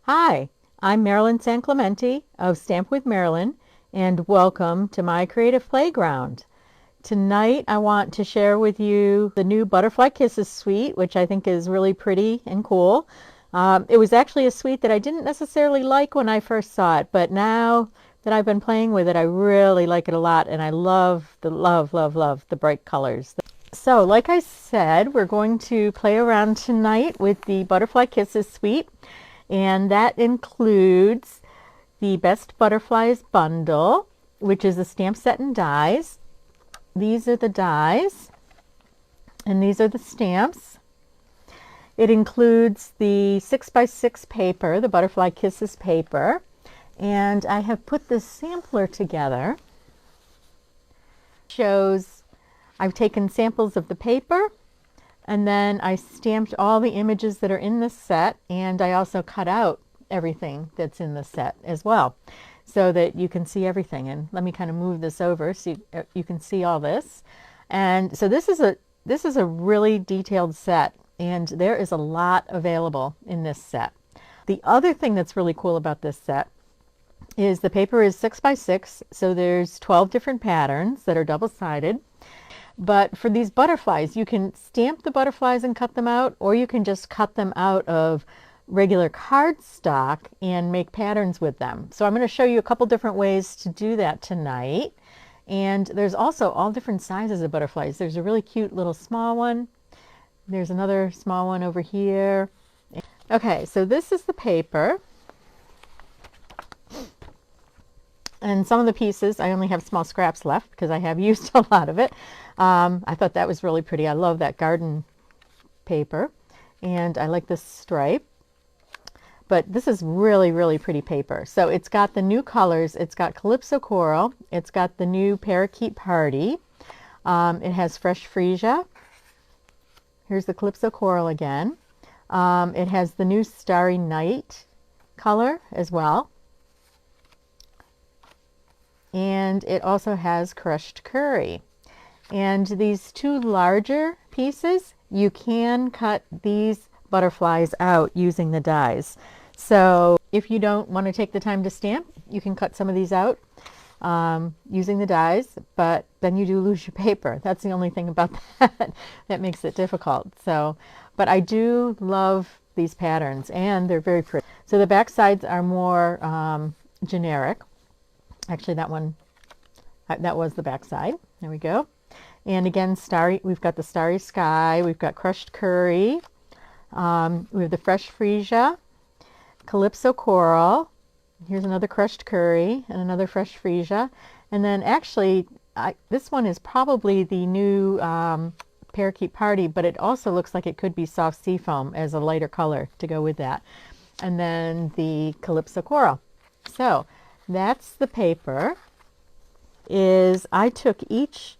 Hi, I'm Marilyn San Clemente of Stamp with Marilyn, and welcome to my creative playground. Tonight I want to share with you the new Butterfly Kisses suite, which I think is really pretty and cool. It was actually a suite that I didn't necessarily like when I first saw it, but now that I've been playing with it, I really like it a lot, and I love the bright colors. So, like I said, we're going to play around tonight with the Butterfly Kisses suite. And that includes the Best Butterflies bundle, which is a stamp set and dies. These are the dies, and these are the stamps. It includes the 6x6 paper, the Butterfly Kisses paper, and I have put this sampler together. Shows I've taken samples of the paper, and then I stamped all the images that are in this set, and I also cut out everything that's in the set as well, so that you can see everything. And let me kind of move this over so you can see all this. And so this is a really detailed set, and there is a lot available in this set. The other thing that's really cool about this set is the paper is 6x6, so there's 12 different patterns that are double-sided. But for these butterflies, you can stamp the butterflies and cut them out, or you can just cut them out of regular cardstock and make patterns with them. So I'm going to show you a couple different ways to do that tonight. And there's also all different sizes of butterflies. There's a really cute little small one. There's another small one over here. Okay, so this is the paper. And some of the pieces, I only have small scraps left because I have used a lot of it. I thought that was really pretty. I love that garden paper. And I like this stripe. But this is really pretty paper. So it's got the new colors. It's got Calypso Coral. It's got the new Parakeet Party. It has Fresh Freesia. Here's the Calypso Coral again. It has the new Starry Night color as well. And it also has Crushed Curry. And these two larger pieces, you can cut these butterflies out using the dies. So if you don't want to take the time to stamp, you can cut some of these out using the dies, but then you do lose your paper. That's the only thing about that that makes it difficult. So, but I do love these patterns, and they're very pretty. So the back sides are more generic. Actually, that one, that was the back side. There we go. And again, we've got the Starry Sky, we've got Crushed Curry, we have the Fresh Freesia, Calypso Coral. Here's another Crushed Curry and another Fresh Freesia. And then actually, this one is probably the new Parakeet Party, but it also looks like it could be Soft Seafoam as a lighter color to go with that. And then the Calypso Coral. So that's the paper. I took each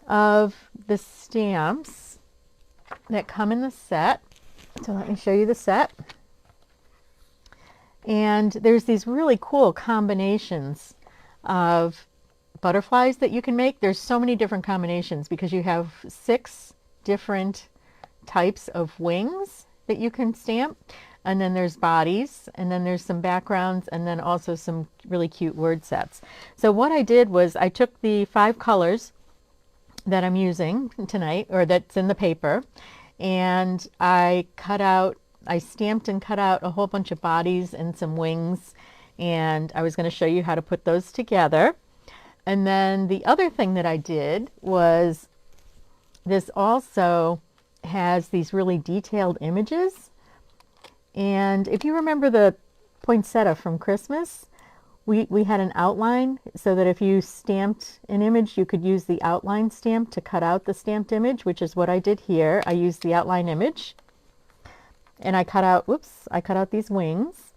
of the stamps that come in the set. So let me show you the set. And there's these really cool combinations of butterflies that you can make. There's so many different combinations because you have 6 different types of wings that you can stamp. And then there's bodies, and then there's some backgrounds, and then also some really cute word sets. So what I did was I took the 5 colors that I'm using tonight, or that's in the paper, and I stamped and cut out a whole bunch of bodies and some wings, and I was going to show you how to put those together. And then the other thing that I did was this also has these really detailed images. And if you remember the poinsettia from Christmas, we had an outline so that if you stamped an image, you could use the outline stamp to cut out the stamped image, which is what I did here. I used the outline image, and I cut out these wings.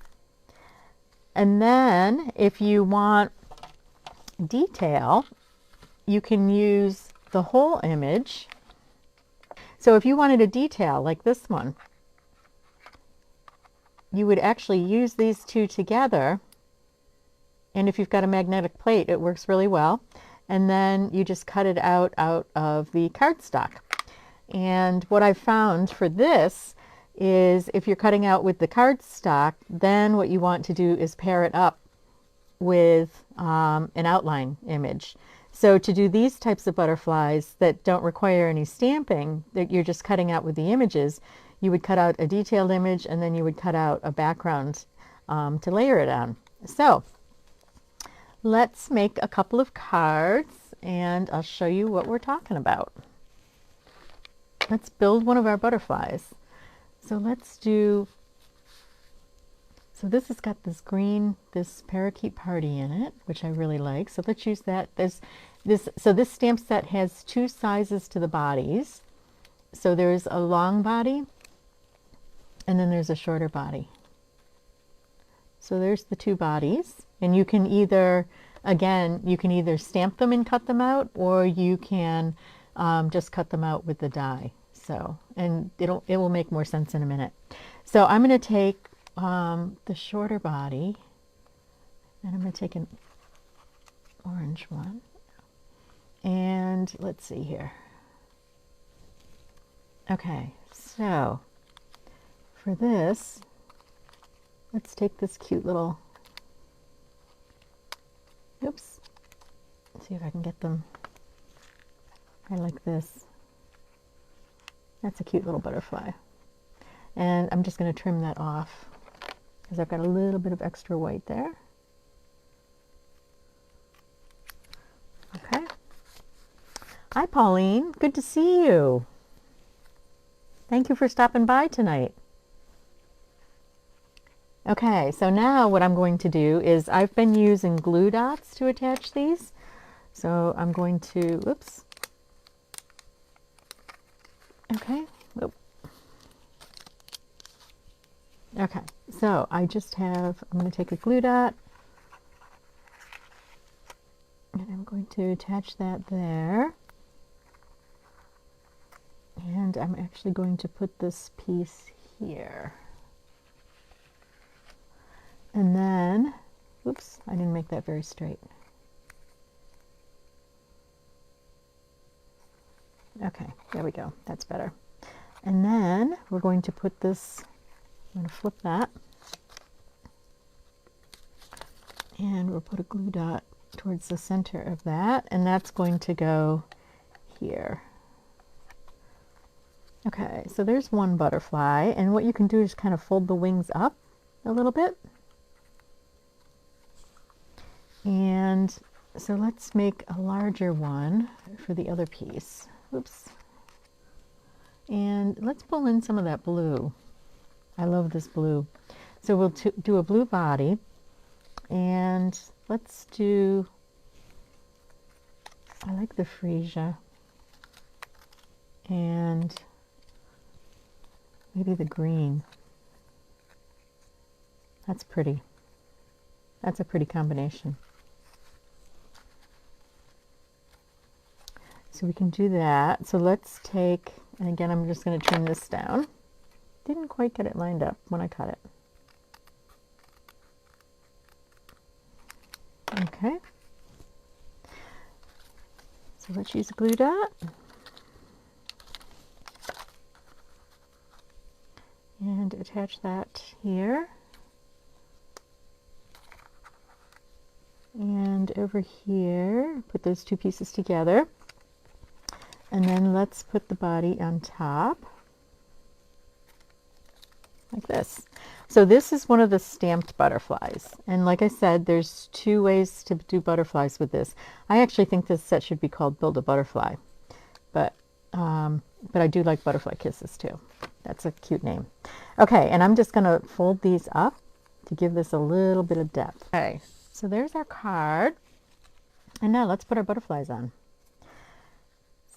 And then if you want detail, you can use the whole image. So if you wanted a detail like this one, you would actually use these two together, and if you've got a magnetic plate, it works really well. And then you just cut it out of the cardstock. And what I found for this is if you're cutting out with the cardstock, then what you want to do is pair it up with an outline image. So to do these types of butterflies that don't require any stamping, that you're just cutting out with the images, you would cut out a detailed image and then you would cut out a background to layer it on. So let's make a couple of cards and I'll show you what we're talking about. Let's build one of our butterflies. So let's do, so this has got this green, this parakeet party in it, which I really like. So let's use that. So this stamp set has two sizes to the bodies. So there's a long body and then there's a shorter body. So there's the two bodies, and you can either, again, you can either stamp them and cut them out, or you can just cut them out with the die. So, and it will make more sense in a minute. So I'm going to take the shorter body, and I'm going to take an orange one, and let's see here. Okay, so for this, let's take this cute little, oops, let's see if I can get them. I like this. That's a cute little butterfly. And I'm just going to trim that off because I've got a little bit of extra white there. Okay. Hi, Pauline. Good to see you. Thank you for stopping by tonight. Okay, so now what I'm going to do is I've been using glue dots to attach these. So I'm going to, whoops. Okay. Oh. Okay, so I just have, I'm going to take a glue dot and I'm going to attach that there. And I'm actually going to put this piece here. And then, oops, I didn't make that very straight. Okay, there we go. That's better. And then we're going to put this, I'm going to flip that. And we'll put a glue dot towards the center of that. And that's going to go here. Okay, so there's one butterfly. And what you can do is kind of fold the wings up a little bit. And so let's make a larger one for the other piece. Oops. And let's pull in some of that blue. I love this blue. So we'll do a blue body. And let's do, I like the freesia. And maybe the green. That's pretty. That's a pretty combination. So we can do that. So let's take, and again, I'm just going to trim this down. Didn't quite get it lined up when I cut it. Okay. So let's use a glue dot. And attach that here. And over here, put those two pieces together. And then let's put the body on top, like this. So this is one of the stamped butterflies. And like I said, there's two ways to do butterflies with this. I actually think this set should be called Build a Butterfly. But I do like Butterfly Kisses too. That's a cute name. Okay, and I'm just going to fold these up to give this a little bit of depth. Okay, so there's our card. And now let's put our butterflies on.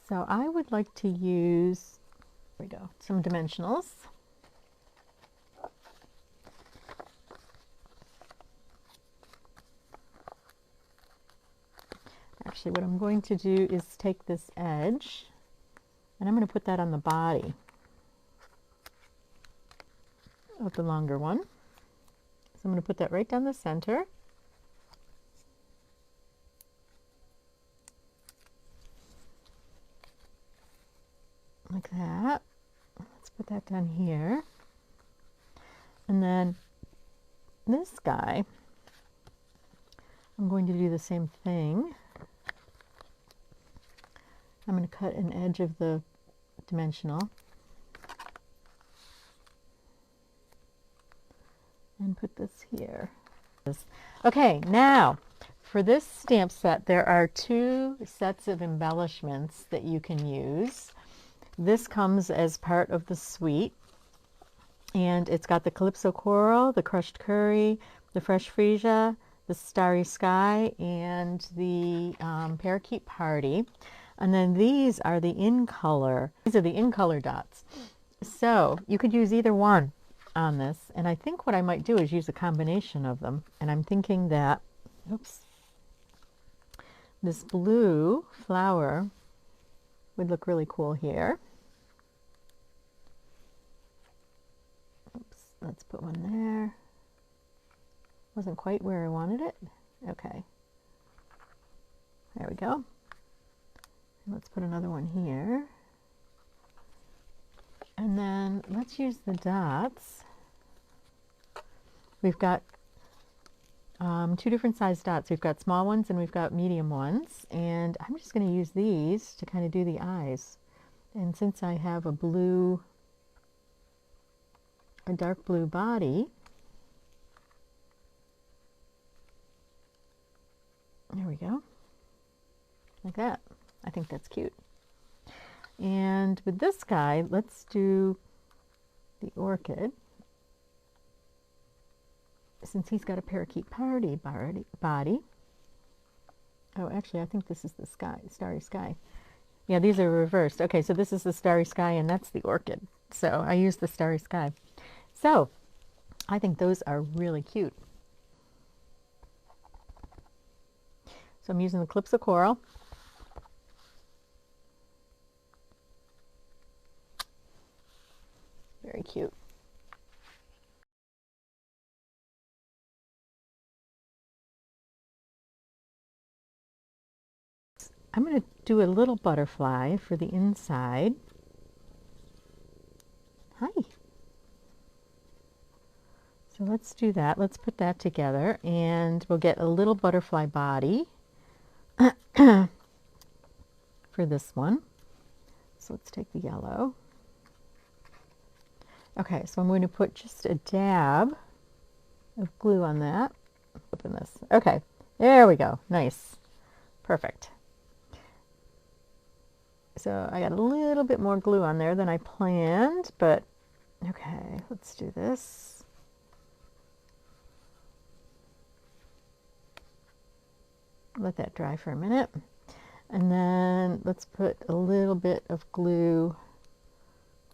So I would like to use, there we go, some dimensionals. Actually, what I'm going to do is take this edge, and I'm going to put that on the body of the longer one. So I'm going to put that right down the center. Like that. Let's put that down here. And then this guy, I'm going to do the same thing. I'm going to cut an edge of the dimensional and put this here. Okay, now for this stamp set, there are 2 sets of embellishments that you can use. This comes as part of the suite, and it's got the Calypso Coral, the Crushed Curry, the Fresh Freesia, the Starry Sky, and the Parakeet Party. And then these are the in color. These are the in color dots. So you could use either one on this. And I think what I might do is use a combination of them. And I'm thinking that, oops, this blue flower would look really cool here. Oops, let's put one there. Wasn't quite where I wanted it. Okay. There we go. Let's put another one here. And then let's use the dots. We've got 2 different size dots. We've got small ones and we've got medium ones. And I'm just going to use these to kind of do the eyes. And since I have a dark blue body, there we go, like that. I think that's cute. And with this guy, let's do the orchid. Since he's got a Parakeet Party body. Oh, actually, I think this is the sky, Starry Sky. Yeah, these are reversed. Okay, so this is the Starry Sky, and that's the orchid. So I use the Starry Sky. So I think those are really cute. So I'm using the Calypso Coral. Very cute. I'm going to do a little butterfly for the inside. Hi. So let's do that. Let's put that together, and we'll get a little butterfly body for this one. So let's take the yellow. Okay, so I'm going to put just a dab of glue on that. Open this. Okay, there we go. Nice. Perfect. So I got a little bit more glue on there than I planned, but okay, let's do this. Let that dry for a minute. And then let's put a little bit of glue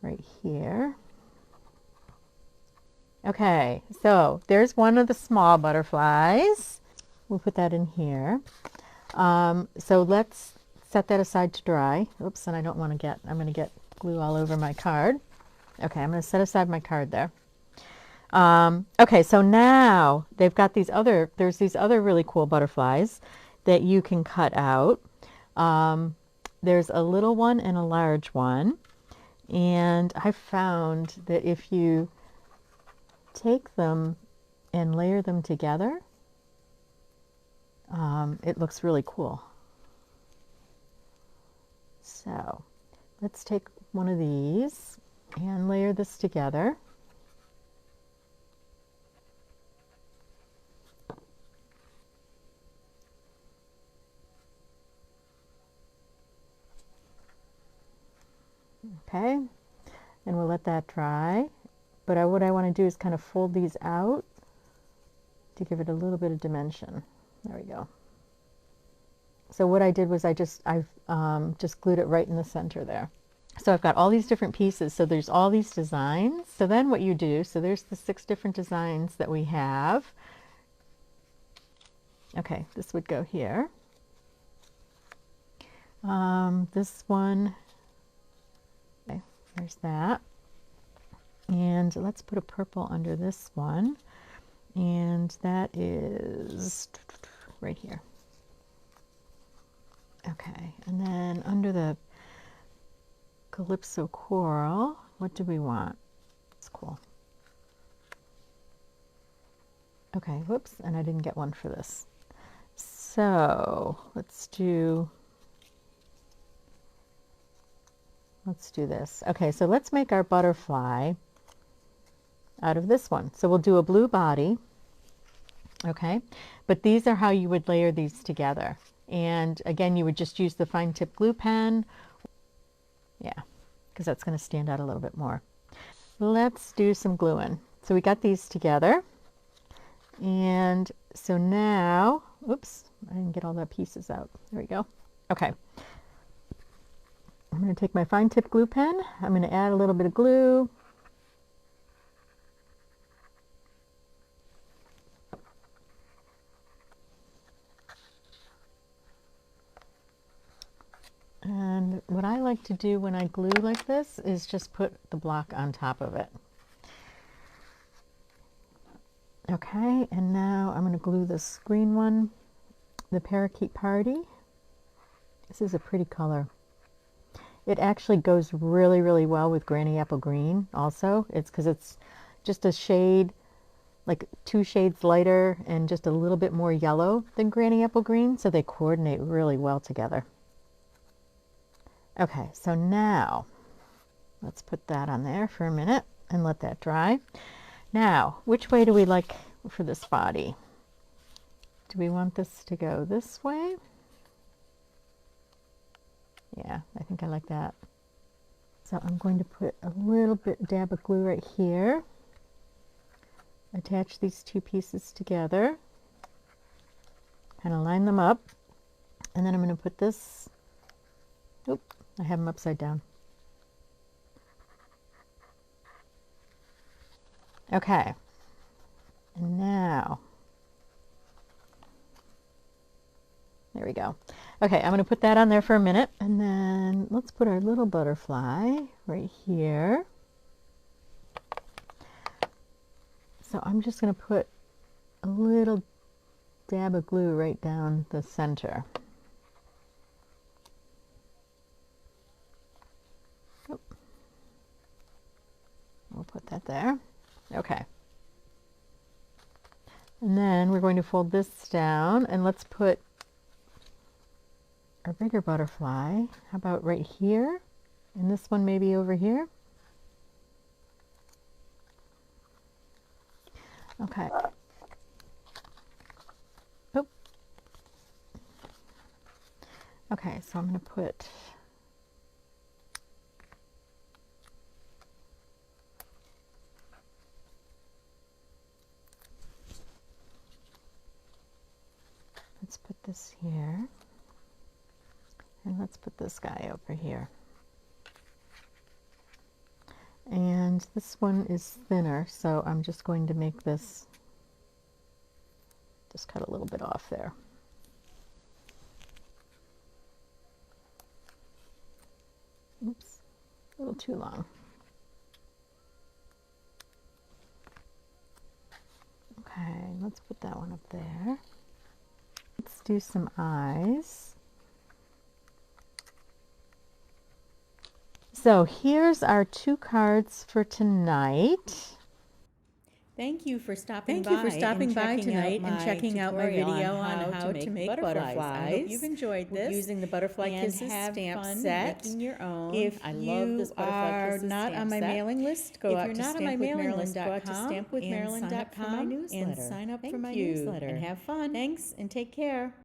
right here. Okay, so there's one of the small butterflies. We'll put that in here. So let's set that aside to dry. Oops, and I don't want to get, I'm going to get glue all over my card. Okay, I'm going to set aside my card there. Okay, so now they've got these other, there's these other really cool butterflies that you can cut out. There's a little one and a large one. And I found that if you take them and layer them together, it looks really cool. So let's take one of these and layer this together. Okay, and we'll let that dry. But what I want to do is kind of fold these out to give it a little bit of dimension. There we go. So what I did was I've just glued it right in the center there. So I've got all these different pieces. So there's all these designs. So then what you do, so there's the 6 different designs that we have. Okay, this would go here. This one, okay, there's that. And let's put a purple under this one. And that is right here. Okay, and then under the Calypso Coral, what do we want? It's cool. Okay, whoops, and I didn't get one for this. So let's do this. Okay, so let's make our butterfly out of this one. So we'll do a blue body, okay? But these are how you would layer these together. And again, you would just use the fine tip glue pen. Yeah, because that's going to stand out a little bit more. Let's do some gluing. So we got these together. And so now, oops, I didn't get all the pieces out. There we go. Okay. I'm going to take my fine tip glue pen. I'm going to add a little bit of glue. And what I like to do when I glue like this is just put the block on top of it. Okay, and now I'm going to glue this green one, the Parakeet Party. This is a pretty color. It actually goes really, really well with Granny Apple Green also. It's because it's just a shade, like 2 shades lighter and just a little bit more yellow than Granny Apple Green, so they coordinate really well together. Okay, so now let's put that on there for a minute and let that dry. Now, which way do we like for this body? Do we want this to go this way? Yeah, I think I like that. So I'm going to put a little bit dab of glue right here. Attach these 2 pieces together. Kind of line them up. And then I'm going to put this, oop, I have them upside down. Okay. And now, there we go. Okay, I'm going to put that on there for a minute, and then let's put our little butterfly right here. So I'm just going to put a little dab of glue right down the center. Oh. We'll put that there. Okay. And then we're going to fold this down, and let's put our bigger butterfly. How about right here? And this one maybe over here. Okay. Oh. Okay, so I'm going to put let's put this here. And let's put this guy over here. And this one is thinner, so I'm just going to make this, just cut a little bit off there. Oops, a little too long. Okay, let's put that one up there. Let's do some eyes. So here's our 2 cards for tonight. Thank you for stopping by tonight and checking out my video on how to make butterflies. I hope you've enjoyed this. Using the Butterfly Kisses stamp set. Making your own. If I love this Butterfly Kisses not on my mailing list, go out to stampwithmarilyn.com and sign up for my newsletter. And have fun. Thanks and take care.